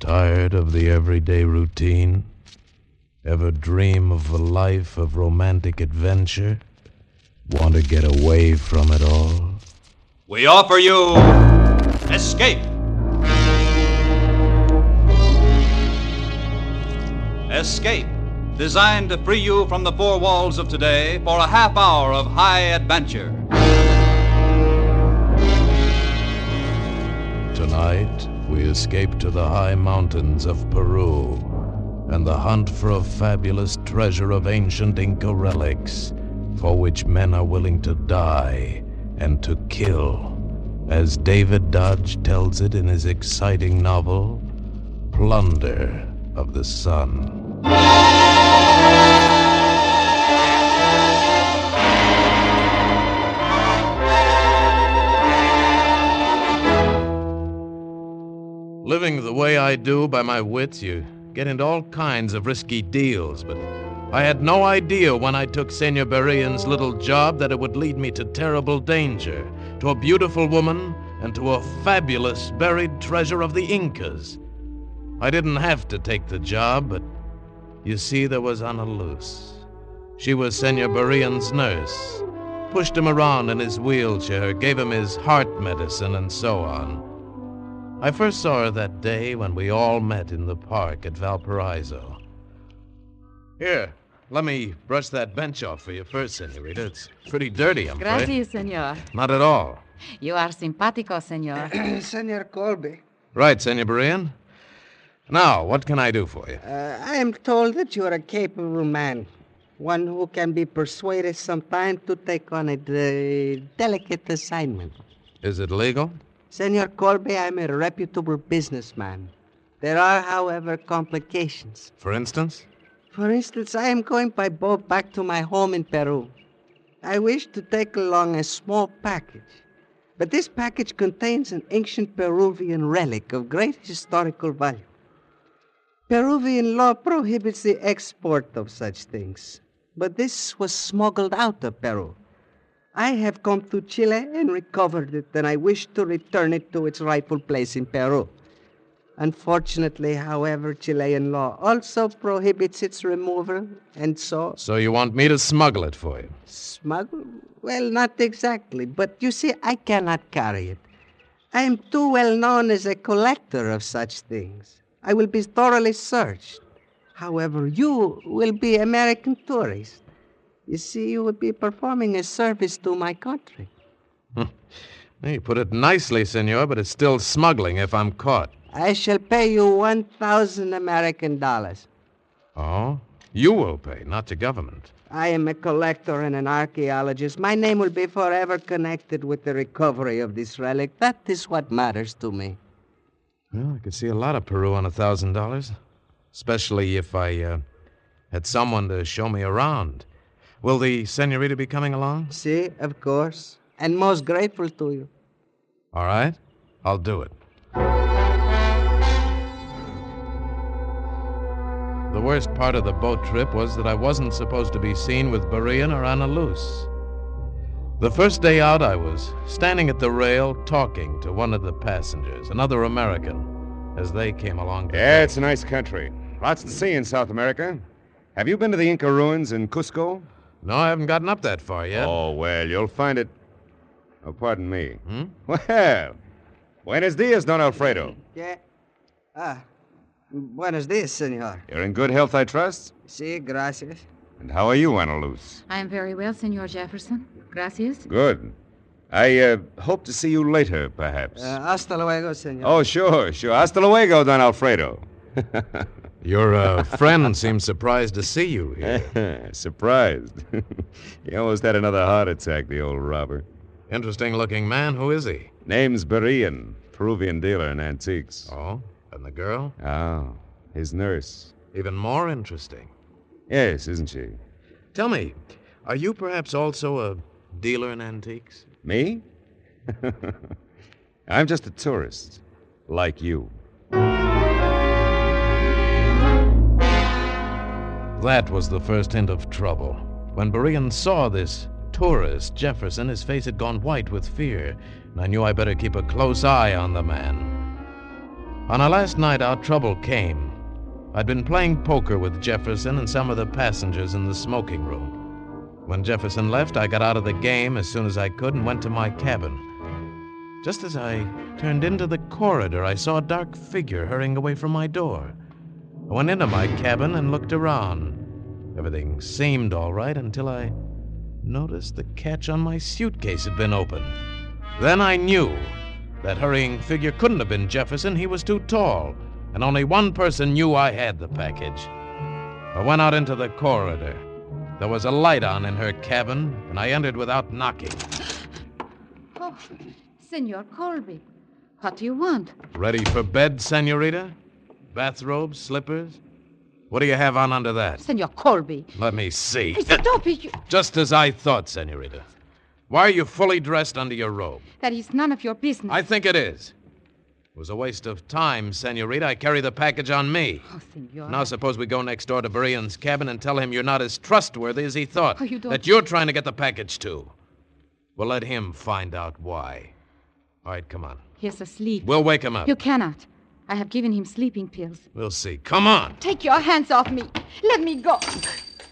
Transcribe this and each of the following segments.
Tired of the everyday routine? Ever dream of a life of romantic adventure? Want to get away from it all? We offer you Escape. Escape, designed to free you from the four walls of today for a half hour of high adventure. Tonight, we escape to the high mountains of Peru and the hunt for a fabulous treasure of ancient Inca relics for which men are willing to die and to kill, as David Dodge tells it in his exciting novel, Plunder of the Sun. Living the way I do by my wits, you get into all kinds of risky deals, but I had no idea when I took Senor Berrien's little job that it would lead me to terrible danger, to a beautiful woman, and to a fabulous buried treasure of the Incas. I didn't have to take the job, but you see, there was Ana Luz. She was Senor Berrien's nurse, pushed him around in his wheelchair, gave him his heart medicine, and so on. I first saw her that day when we all met in the park at Valparaiso. Here, let me brush that bench off for you first, senorita. It's pretty dirty, I'm afraid. Gracias, senor. Not at all. You are simpático, senor. Senor Colby, Right, Senor Berrien. Now, what can I do for you? I am told that you are a capable man, one who can be persuaded sometime to take on a delicate assignment. Is it legal? Senor Colby, I am a reputable businessman. There are, however, complications. For instance? For instance, I am going by boat back to my home in Peru. I wish to take along a small package, but this package contains an ancient Peruvian relic of great historical value. Peruvian law prohibits the export of such things, but this was smuggled out of Peru. I have come to Chile and recovered it, and I wish to return it to its rightful place in Peru. Unfortunately, however, Chilean law also prohibits its removal, and so... So you want me to smuggle it for you? Smuggle? Well, not exactly, but you see, I cannot carry it. I am too well known as a collector of such things. I will be thoroughly searched. However, you will be American tourists. You see, you would be performing a service to my country. You put it nicely, senor, but it's still smuggling if I'm caught. I shall pay you 1,000 American dollars. Oh? You will pay, not the government. I am a collector and an archaeologist. My name will be forever connected with the recovery of this relic. That is what matters to me. Well, I could see a lot of Peru on $1,000, especially if I had someone to show me around. Will the senorita be coming along? See, of course. And most grateful to you. All right. I'll do it. The worst part of the boat trip was that I wasn't supposed to be seen with Berrien or Ana Luz. The first day out, I was standing at the rail talking to one of the passengers, another American, as they came along. Yeah, it's a nice country. Lots to see in South America. Have you been to the Inca ruins in Cusco? No, I haven't gotten up that far yet. Oh, well, you'll find it... Oh, pardon me. Well, buenos dias, Don Alfredo. Yeah. Buenos dias, senor. You're in good health, I trust? Sí, gracias. And how are you, Ana Luz? I am very well, Senor Jefferson. Gracias. Good. I hope to see you later, perhaps. Hasta luego, senor. Oh, sure. Hasta luego, Don Alfredo. Your friend seems surprised to see you here. Surprised? He almost had another heart attack, the old robber. Interesting-looking man. Who is he? Name's Berrien, Peruvian dealer in antiques. Oh, and the girl? Oh, his nurse. Even more interesting. Yes, isn't she? Tell me, are you perhaps also a dealer in antiques? Me? I'm just a tourist, like you. That was the first hint of trouble. When Berrien saw this tourist, Jefferson, his face had gone white with fear, and I knew I better keep a close eye on the man. On our last night out, trouble came. I'd been playing poker with Jefferson and some of the passengers in the smoking room. When Jefferson left, I got out of the game as soon as I could and went to my cabin. Just as I turned into the corridor, I saw a dark figure hurrying away from my door. I went into my cabin and looked around. Everything seemed all right until I noticed the catch on my suitcase had been opened. Then I knew that hurrying figure couldn't have been Jefferson. He was too tall, and only one person knew I had the package. I went out into the corridor. There was a light on in her cabin, and I entered without knocking. Oh, Senor Colby, what do you want? Ready for bed, senorita? Bathrobes, slippers? What do you have on under that? Senor Colby. Let me see. Stop it. Just as I thought, senorita. Why are you fully dressed under your robe? That is none of your business. I think it is. It was a waste of time, senorita. I carry the package on me. Oh, senor. Now suppose we go next door to Berean's cabin and tell him you're not as trustworthy as he thought. Oh, you don't... That you're trying to get the package, too. We'll let him find out why. All right, come on. He's asleep. We'll wake him up. You cannot. I have given him sleeping pills. We'll see. Come on. Take your hands off me. Let me go.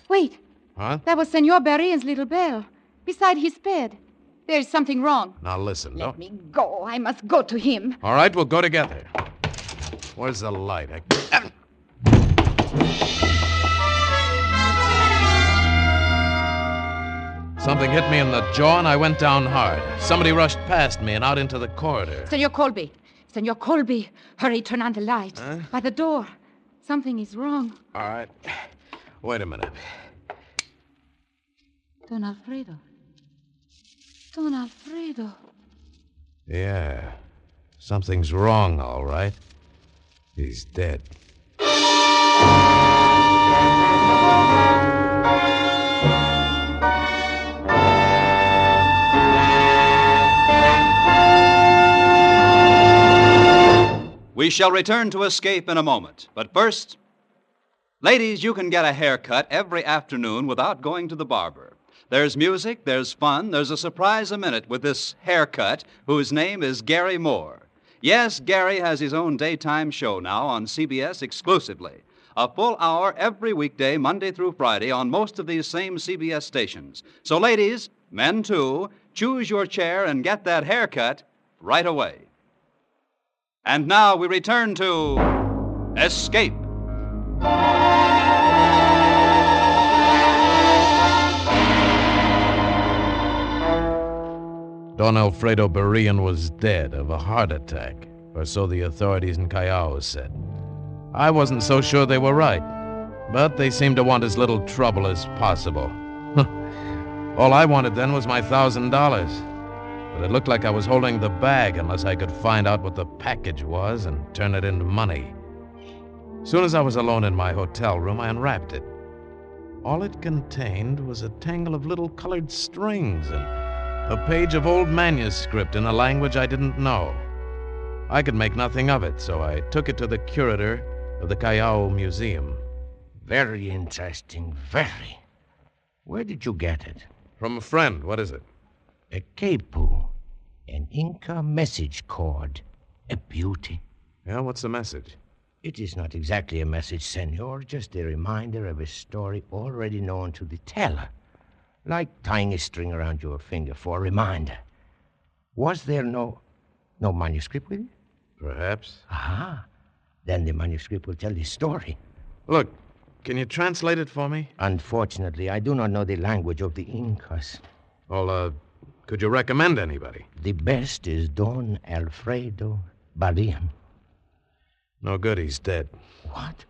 Wait. Huh? That was Senor Berean's little bell. Beside his bed. There is something wrong. Now listen, Let me go. I must go to him. All right, we'll go together. Where's the light? Something hit me in the jaw and I went down hard. Somebody rushed past me and out into the corridor. Senor Colby. Senor Colby. Hurry, turn on the light. Huh? By the door. Something is wrong. All right. Wait a minute. Don Alfredo. Don Alfredo. Yeah. Something's wrong, all right. He's dead. We shall return to Escape in a moment. But first, ladies, you can get a haircut every afternoon without going to the barber. There's music, there's fun, there's a surprise a minute with this haircut whose name is Gary Moore. Yes, Gary has his own daytime show now on CBS exclusively. A full hour every weekday, Monday through Friday, on most of these same CBS stations. So ladies, men too, choose your chair and get that haircut right away. And now we return to Escape. Don Alfredo Berean was dead of a heart attack, or so the authorities in Callao said. I wasn't so sure they were right, but they seemed to want as little trouble as possible. All I wanted then was my $1,000, but it looked like I was holding the bag unless I could find out what the package was and turn it into money. Soon as I was alone in my hotel room, I unwrapped it. All it contained was a tangle of little colored strings and a page of old manuscript in a language I didn't know. I could make nothing of it, so I took it to the curator of the Callao Museum. Very interesting, very. Where did you get it? From a friend. What is it? A capu, an Inca message cord. A beauty. Yeah, what's the message? It is not exactly a message, senor, just a reminder of a story already known to the teller. Like tying a string around your finger for a reminder. Was there no manuscript with it? Perhaps. Aha. Then the manuscript will tell the story. Look, can you translate it for me? Unfortunately, I do not know the language of the Incas. Well, could you recommend anybody? The best is Don Alfredo Berean. No good, he's dead. What?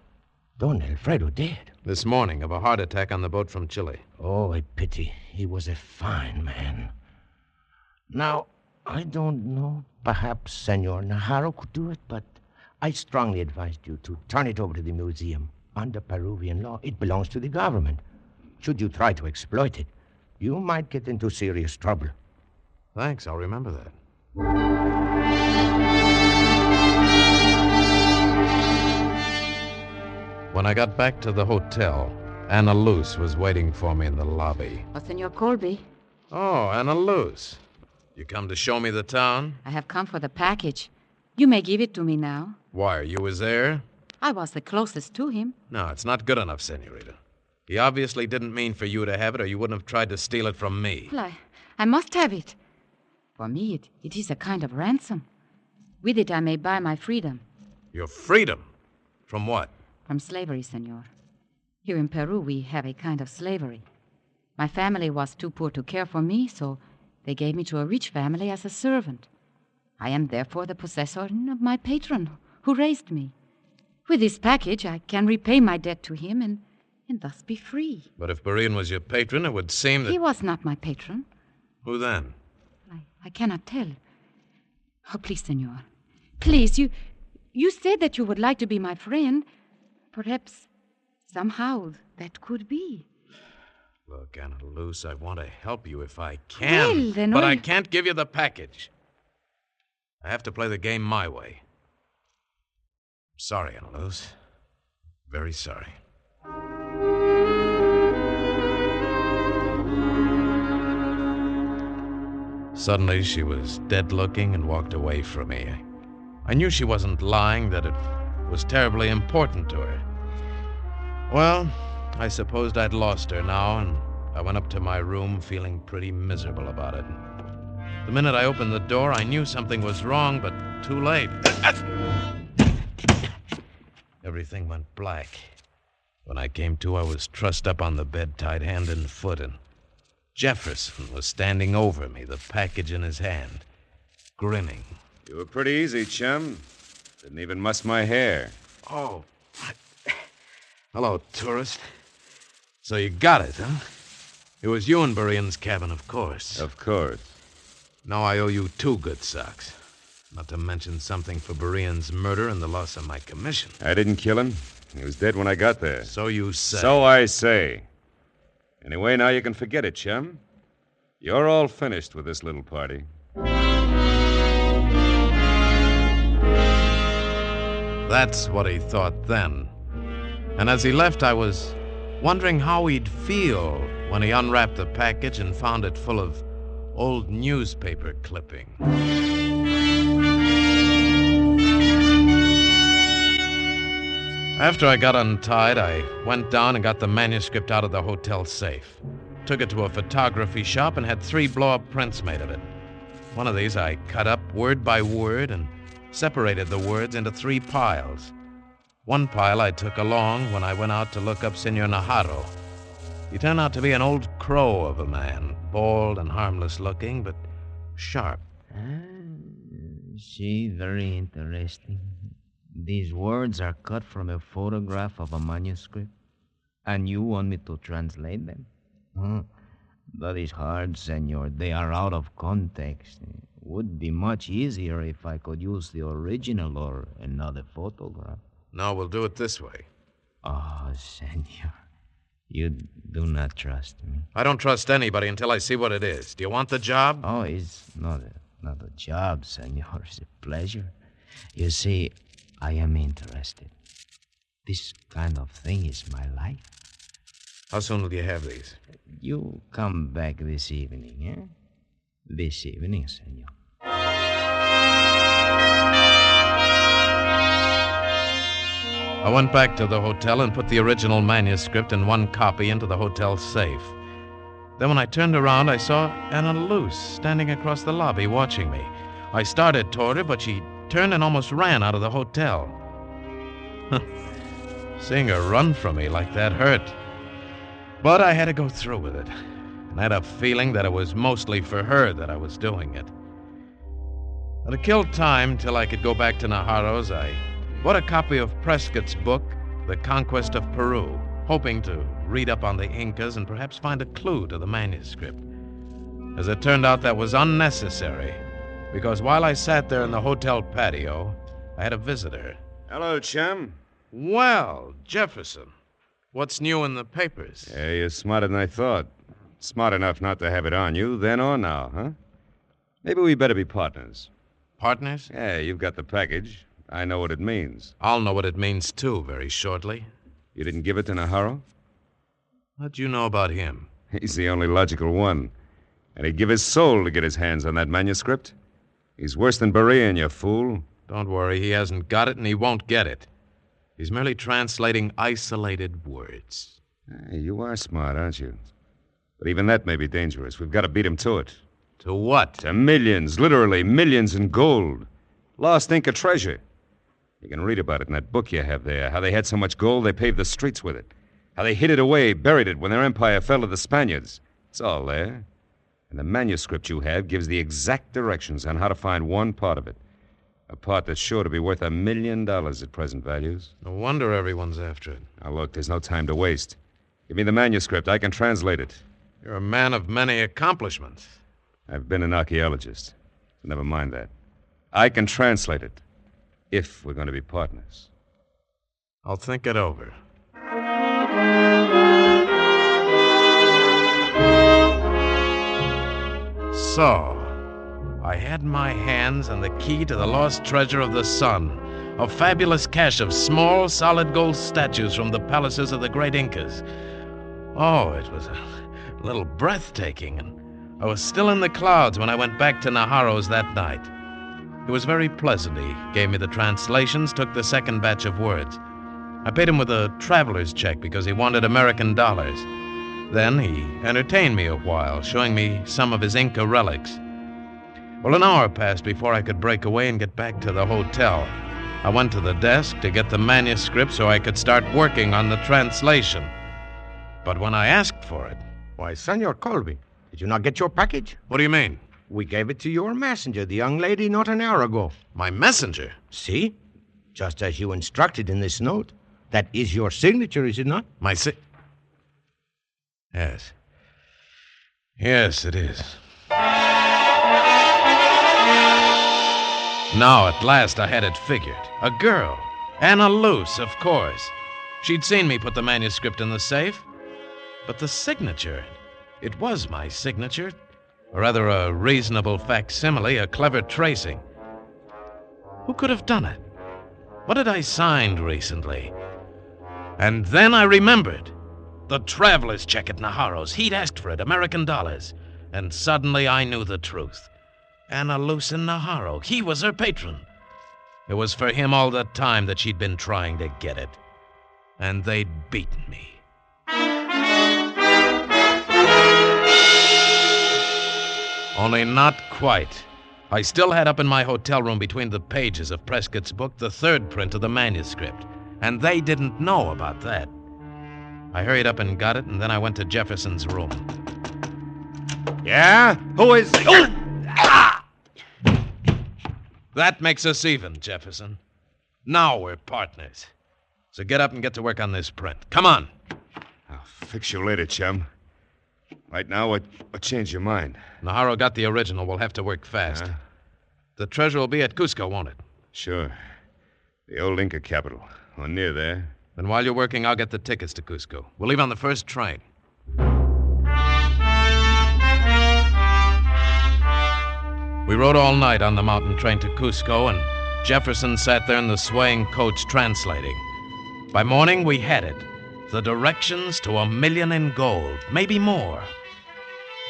Don Alfredo dead? This morning of a heart attack on the boat from Chile. Oh, a pity. He was a fine man. Now, I don't know. Perhaps Senor Najarro could do it, but I strongly advised you to turn it over to the museum. Under Peruvian law, it belongs to the government. Should you try to exploit it, you might get into serious trouble. Thanks, I'll remember that. When I got back to the hotel, Anna Luce was waiting for me in the lobby. Oh, Senor Colby. Oh, Anna Luce. You come to show me the town? I have come for the package. You may give it to me now. Why, are you his heir? I was the closest to him. No, it's not good enough, Senorita. He obviously didn't mean for you to have it, or you wouldn't have tried to steal it from me. Well, I must have it. For me, it is a kind of ransom. With it, I may buy my freedom. Your freedom? From what? From slavery, senor. Here in Peru, we have a kind of slavery. My family was too poor to care for me, so they gave me to a rich family as a servant. I am therefore the possessor of my patron, who raised me. With this package, I can repay my debt to him and thus be free. But if Berean was your patron, it would seem that... He was not my patron. Who then? I cannot tell. Oh, please, senor. Please, you said that you would like to be my friend. Perhaps, somehow, that could be. Look, Anna Luce, I want to help you if I can. Well, then but I can't give you the package. I have to play the game my way. Sorry, Anna Luce. Very sorry. Suddenly, she was dead-looking and walked away from me. I knew she wasn't lying, that it was terribly important to her. Well, I supposed I'd lost her now, and I went up to my room feeling pretty miserable about it. The minute I opened the door, I knew something was wrong, but too late. Everything went black. When I came to, I was trussed up on the bed, tied hand and foot, and Jefferson was standing over me, the package in his hand, grinning. You were pretty easy, chum. Didn't even muss my hair. Oh. Hello, tourist. So you got it, huh? It was you in Berean's cabin, of course. Of course. Now I owe you 2 good socks. Not to mention something for Berean's murder and the loss of my commission. I didn't kill him. He was dead when I got there. So you say. So I say. Anyway, now you can forget it, chum. You're all finished with this little party. That's what he thought then. And as he left, I was wondering how he'd feel when he unwrapped the package and found it full of old newspaper clippings. After I got untied, I went down and got the manuscript out of the hotel safe. Took it to a photography shop and had 3 blow-up prints made of it. One of these I cut up word by word and separated the words into 3 piles. One pile I took along when I went out to look up Senor Najarro. He turned out to be an old crow of a man, bald and harmless looking, but sharp. See, very interesting. These words are cut from a photograph of a manuscript, and you want me to translate them? That is hard, senor. They are out of context. Would be much easier if I could use the original or another photograph. No, we'll do it this way. Oh, senor, you do not trust me. I don't trust anybody until I see what it is. Do you want the job? Oh, it's not a job, senor. It's a pleasure. You see, I am interested. This kind of thing is my life. How soon will you have these? You come back this evening, eh? This evening, senor. I went back to the hotel and put the original manuscript and 1 copy into the hotel safe. Then when I turned around, I saw Anna Luce standing across the lobby watching me. I started toward her, but she turned and almost ran out of the hotel. Seeing her run from me like that hurt. But I had to go through with it. And I had a feeling that it was mostly for her that I was doing it. But to kill time till I could go back to Najarro's, I bought a copy of Prescott's book, The Conquest of Peru, hoping to read up on the Incas and perhaps find a clue to the manuscript. As it turned out, that was unnecessary, because while I sat there in the hotel patio, I had a visitor. Hello, chum. Well, Jefferson, what's new in the papers? Yeah, you're smarter than I thought. Smart enough not to have it on you, then or now, huh? Maybe we better be partners. Partners? Yeah, you've got the package. I know what it means. I'll know what it means, too, very shortly. You didn't give it to Najarro? How'd you know about him? He's the only logical one. And he'd give his soul to get his hands on that manuscript. He's worse than Berean, you fool. Don't worry, he hasn't got it and he won't get it. He's merely translating isolated words. Hey, you are smart, aren't you? But even that may be dangerous. We've got to beat him to it. To what? To millions, literally millions in gold. Lost Inca treasure. You can read about it in that book you have there. How they had so much gold they paved the streets with it. How they hid it away, buried it when their empire fell to the Spaniards. It's all there. And the manuscript you have gives the exact directions on how to find one part of it. A part that's sure to be worth $1 million at present values. No wonder everyone's after it. Now, look, there's no time to waste. Give me the manuscript. I can translate it. You're a man of many accomplishments. I've been an archaeologist. Never mind that. I can translate it. If we're going to be partners. I'll think it over. So, I had in my hands and the key to the lost treasure of the sun, a fabulous cache of small, solid gold statues from the palaces of the great Incas. Oh, it was a little breathtaking, and I was still in the clouds when I went back to Najarro's that night. It was very pleasant. He gave me the translations, took the second batch of words. I paid him with a traveler's check because he wanted American dollars. Then he entertained me a while, showing me some of his Inca relics. Well, an hour passed before I could break away and get back to the hotel. I went to the desk to get the manuscript so I could start working on the translation. But when I asked for it... Why, Senor Colby, did you not get your package? What do you mean? We gave it to your messenger, the young lady, not an hour ago. My messenger? See? Just as you instructed in this note. That is your signature, is it not? Yes. Yes, it is. Now, at last, I had it figured. A girl. Anna Luce, of course. She'd seen me put the manuscript in the safe. But the signature, it was my signature. Or rather, a reasonable facsimile, a clever tracing. Who could have done it? What had I signed recently? And then I remembered. The traveler's check at Najarro's. He'd asked for it, American dollars. And suddenly I knew the truth. Anna Luce in Najarro. He was her patron. It was for him all the time that she'd been trying to get it. And they'd beaten me. Only not quite. I still had up in my hotel room between the pages of Prescott's book the third print of the manuscript, and they didn't know about that. I hurried up and got it, and then I went to Jefferson's room. Yeah? Who is... That makes us even, Jefferson. Now we're partners. So get up and get to work on this print. Come on. I'll fix you later, chum. Right now, what changed your mind? Najarro got the original. We'll have to work fast. The treasure will be at Cusco, won't it? Sure. The old Inca capital. Or near there. Then while you're working, I'll get the tickets to Cusco. We'll leave on the first train. We rode all night on the mountain train to Cusco, and Jefferson sat there in the swaying coach translating. By morning, we had it. The directions to $1 million in gold, maybe more.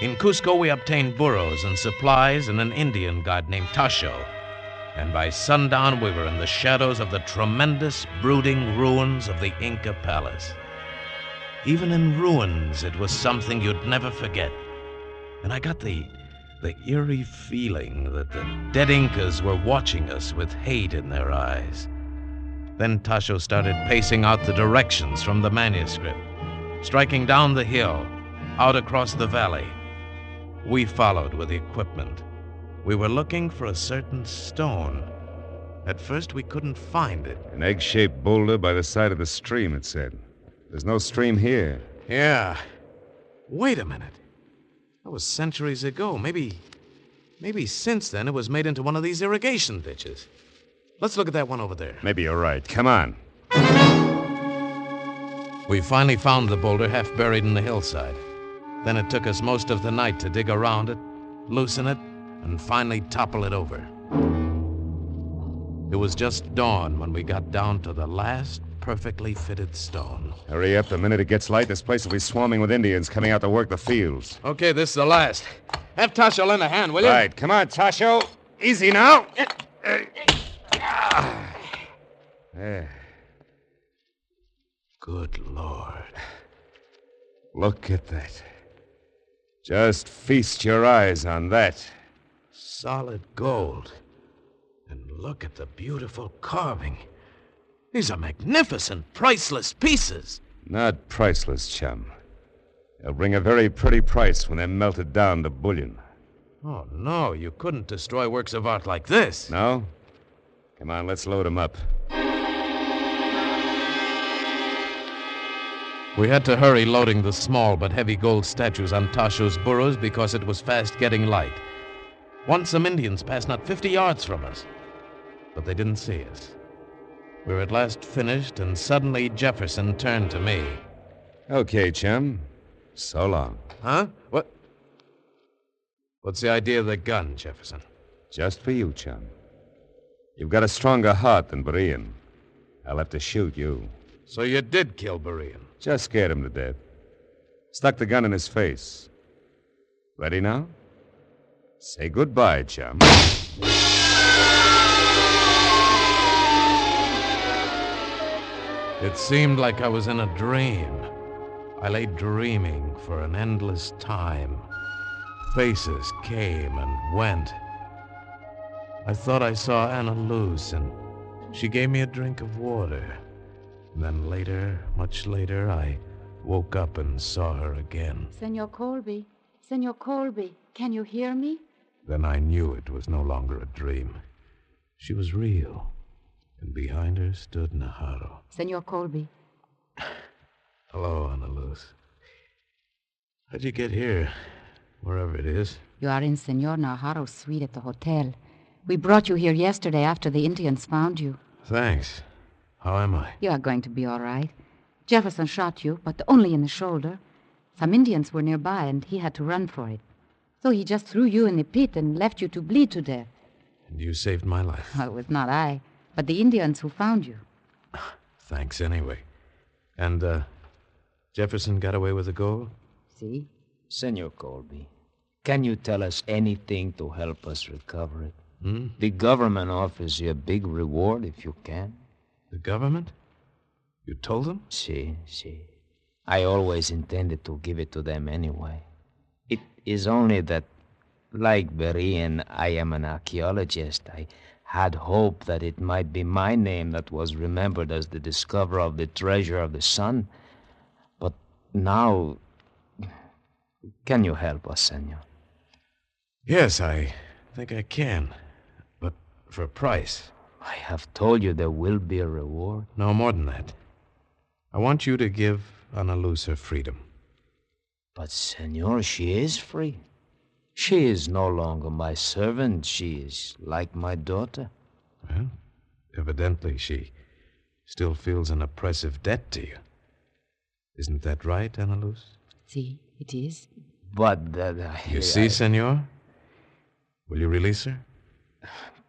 In Cusco, we obtained burros and supplies and an Indian guide named Tasho. And by sundown, we were in the shadows of the tremendous, brooding ruins of the Inca palace. Even in ruins, it was something you'd never forget. And I got the eerie feeling that the dead Incas were watching us with hate in their eyes. Then Tasho started pacing out the directions from the manuscript, striking down the hill, out across the valley. We followed with the equipment. We were looking for a certain stone. At first, we couldn't find it. An egg-shaped boulder by the side of the stream, it said. There's no stream here. Yeah. Wait a minute. That was centuries ago. Maybe since then it was made into one of these irrigation ditches. Let's look at that one over there. Maybe you're right. Come on. We finally found the boulder half buried in the hillside. Then it took us most of the night to dig around it, loosen it, and finally topple it over. It was just dawn when we got down to the last perfectly fitted stone. Hurry up. The minute it gets light, this place will be swarming with Indians coming out to work the fields. Okay, this is the last. Have Tasha lend a hand, will you? Right. Come on, Tasho. Easy now. There. Good Lord. Look at that. Just feast your eyes on that. Solid gold. And look at the beautiful carving. These are magnificent, priceless pieces. Not priceless, chum. They'll bring a very pretty price when they're melted down to bullion. Oh, no, you couldn't destroy works of art like this. No? Come on, let's load them up. We had to hurry loading the small but heavy gold statues on Tasho's burros because it was fast getting light. Once some Indians passed not 50 yards from us, but they didn't see us. We were at last finished, and suddenly Jefferson turned to me. Okay, chum. So long. Huh? What? What's the idea of the gun, Jefferson? Just for you, chum. You've got a stronger heart than Berean. I'll have to shoot you. So you did kill Berean? Just scared him to death. Stuck the gun in his face. Ready now? Say goodbye, chum. It seemed like I was in a dream. I lay dreaming for an endless time. Faces came and went. I thought I saw Anna Luce, and she gave me a drink of water. And then later, much later, I woke up and saw her again. Senor Colby, Senor Colby, can you hear me? Then I knew it was no longer a dream. She was real. And behind her stood Najarro. Senor Colby. Hello, Ana Luz. How'd you get here? Wherever it is. You are in Senor Najarro's suite at the hotel. We brought you here yesterday after the Indians found you. Thanks. How am I? You are going to be all right. Jefferson shot you, but only in the shoulder. Some Indians were nearby, and he had to run for it. So he just threw you in the pit and left you to bleed to death. And you saved my life. Well, it was not I, but the Indians who found you. Thanks anyway. And, Jefferson got away with the gold? See? Senor Colby, can you tell us anything to help us recover it? Hmm? The government offers you a big reward if you can. The government? You told them? See. I always intended to give it to them anyway. It is only that, like Berean, I am an archaeologist. I had hoped that it might be my name that was remembered as the discoverer of the treasure of the sun. But now, can you help us, senor? Yes, I think I can. But for a price. I have told you there will be a reward. No, more than that. I want you to give Ana Luz her freedom. But, senor, she is free. She is no longer my servant. She is like my daughter. Well, evidently she still feels an oppressive debt to you. Isn't that right, Ana Luz? See, it is. But You see, senor? Will you release her?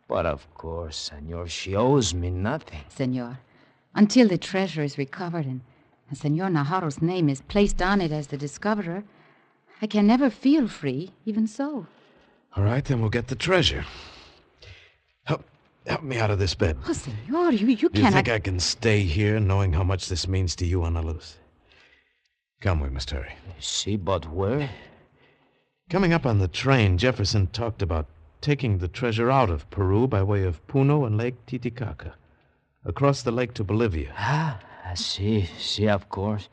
But of course, senor, she owes me nothing. Senor, until the treasure is recovered and Senor Najarro's name is placed on it as the discoverer, I can never feel free, even so. All right, then we'll get the treasure. Help me out of this bed. Oh, senor, you Do you cannot... think I can stay here knowing how much this means to you, Ana Luz? Come, we must hurry. See, but where? Coming up on the train, Jefferson talked about taking the treasure out of Peru by way of Puno and Lake Titicaca, across the lake to Bolivia. I see, of course.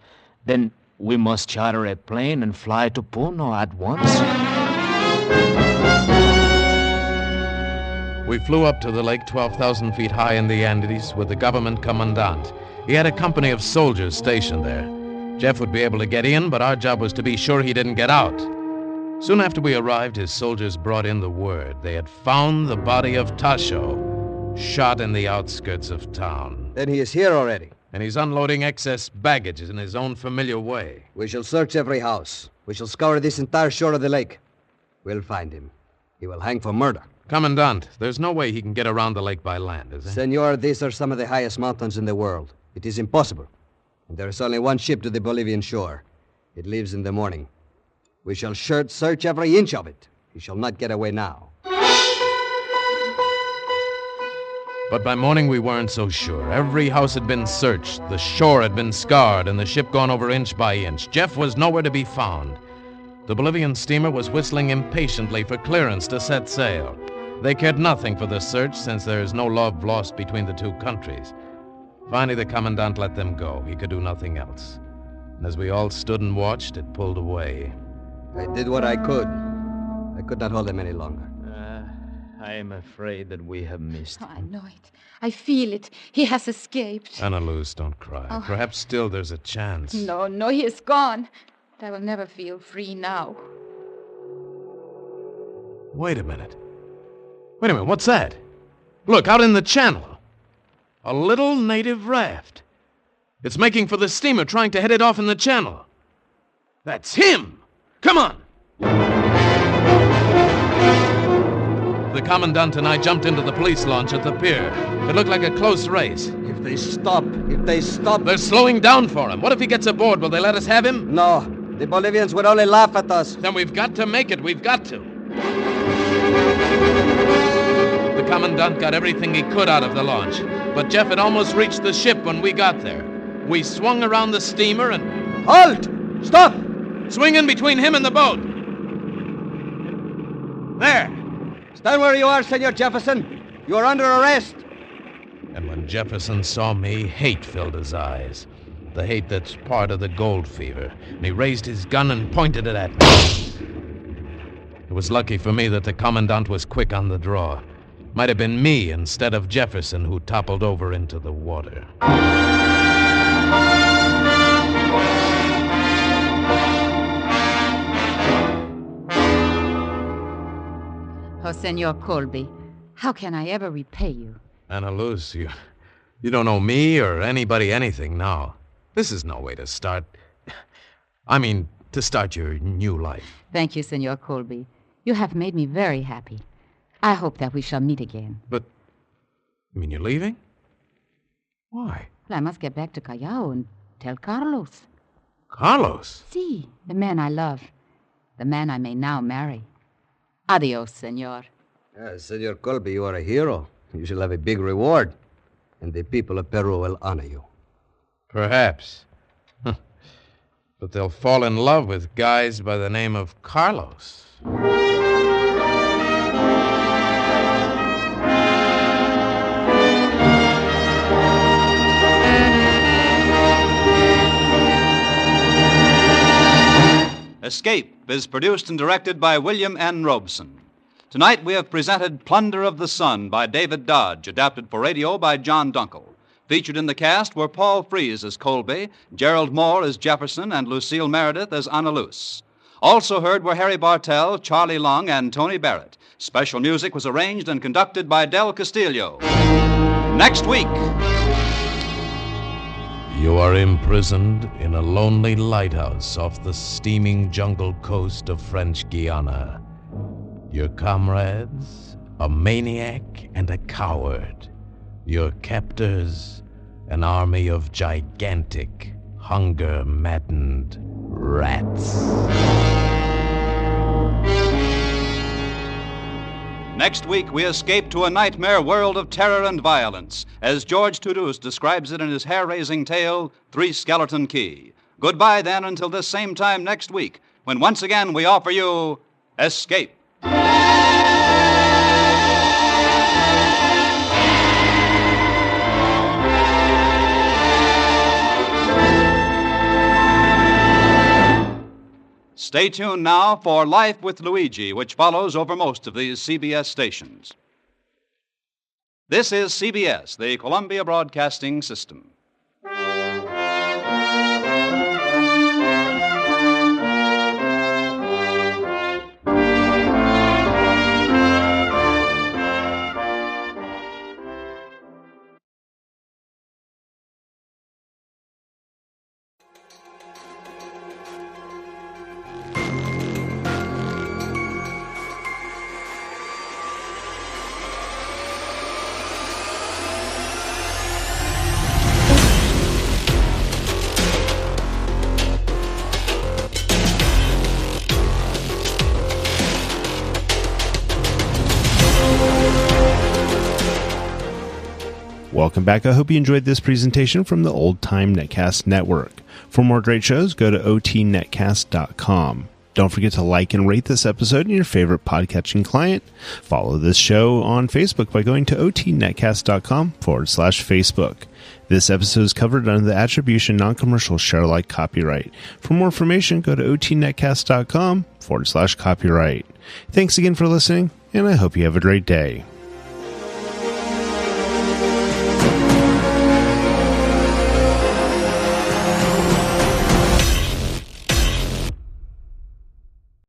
Then we must charter a plane and fly to Puno at once. We flew up to the lake 12,000 feet high in the Andes with the government commandant. He had a company of soldiers stationed there. Jeff would be able to get in, but our job was to be sure he didn't get out. Soon after we arrived, his soldiers brought in the word. They had found the body of Tasho, shot in the outskirts of town. Then he is here already. And he's unloading excess baggage in his own familiar way. We shall search every house. We shall scour this entire shore of the lake. We'll find him. He will hang for murder. Commandant, there's no way he can get around the lake by land, is there? Senor, these are some of the highest mountains in the world. It is impossible. And there is only one ship to the Bolivian shore. It leaves in the morning. We shall search every inch of it. He shall not get away now. But by morning we weren't so sure. Every house had been searched, the shore had been scoured, and the ship gone over inch by inch. Jeff was nowhere to be found. The Bolivian steamer was whistling impatiently for clearance to set sail. They cared nothing for the search, since there is no love lost between the two countries. Finally, the commandant let them go. He could do nothing else. And as we all stood and watched, it pulled away. I did what I could. I could not hold them any longer. I am afraid that we have missed Oh, I him. know it. I feel it. He has escaped. Anna Luz, don't cry. Oh. Perhaps still there's a chance. No, he is gone. I will never feel free now. Wait a minute. What's that? Look, out in the channel. A little native raft. It's making for the steamer, trying to head it off in the channel. That's him! Come on! The commandant and I jumped into the police launch at the pier. It looked like a close race. If they stop. They're slowing down for him. What if he gets aboard? Will they let us have him? No, the Bolivians would only laugh at us. Then we've got to make it. We've got to. The commandant got everything he could out of the launch, but Jeff had almost reached the ship when we got there. We swung around the steamer and... Halt! Stop! Swing in between him and the boat. There! Stand where you are, Senor Jefferson. You are under arrest. And when Jefferson saw me, hate filled his eyes. The hate that's part of the gold fever. And he raised his gun and pointed it at me. It was lucky for me that the commandant was quick on the draw. Might have been me instead of Jefferson who toppled over into the water. Oh, Senor Colby, how can I ever repay you? Anna Luz, you don't owe me or anybody anything now. This is no way to start. To start your new life. Thank you, Senor Colby. You have made me very happy. I hope that we shall meet again. But, you're leaving? Why? Well, I must get back to Callao and tell Carlos. Carlos? Si, the man I love. The man I may now marry. Adios, senor. Senor Colby, you are a hero. You shall have a big reward. And the people of Peru will honor you. Perhaps. But they'll fall in love with guys by the name of Carlos. Escape is produced and directed by William N. Robeson. Tonight we have presented Plunder of the Sun by David Dodge, adapted for radio by John Dunkel. Featured in the cast were Paul Frees as Colby, Gerald Moore as Jefferson, and Lucille Meredith as Anna Luz. Also heard were Harry Bartell, Charlie Long, and Tony Barrett. Special music was arranged and conducted by Del Castillo. Next week... You are imprisoned in a lonely lighthouse off the steaming jungle coast of French Guiana. Your comrades, a maniac and a coward. Your captors, an army of gigantic, hunger-maddened rats. Next week, we escape to a nightmare world of terror and violence, as George Toulouse describes it in his hair-raising tale, Three Skeleton Key. Goodbye, then, until this same time next week, when once again we offer you Escape. Stay tuned now for Life with Luigi, which follows over most of these CBS stations. This is CBS, the Columbia Broadcasting System. Welcome back. I hope you enjoyed this presentation from the Old Time Netcast Network. For more great shows, go to otnetcast.com. Don't forget to like and rate this episode in your favorite podcatching client. Follow this show on Facebook by going to otnetcast.com/Facebook. This episode is covered under the Attribution Non-Commercial Share Alike copyright. For more information, go to otnetcast.com/copyright. Thanks again for listening, and I hope you have a great day.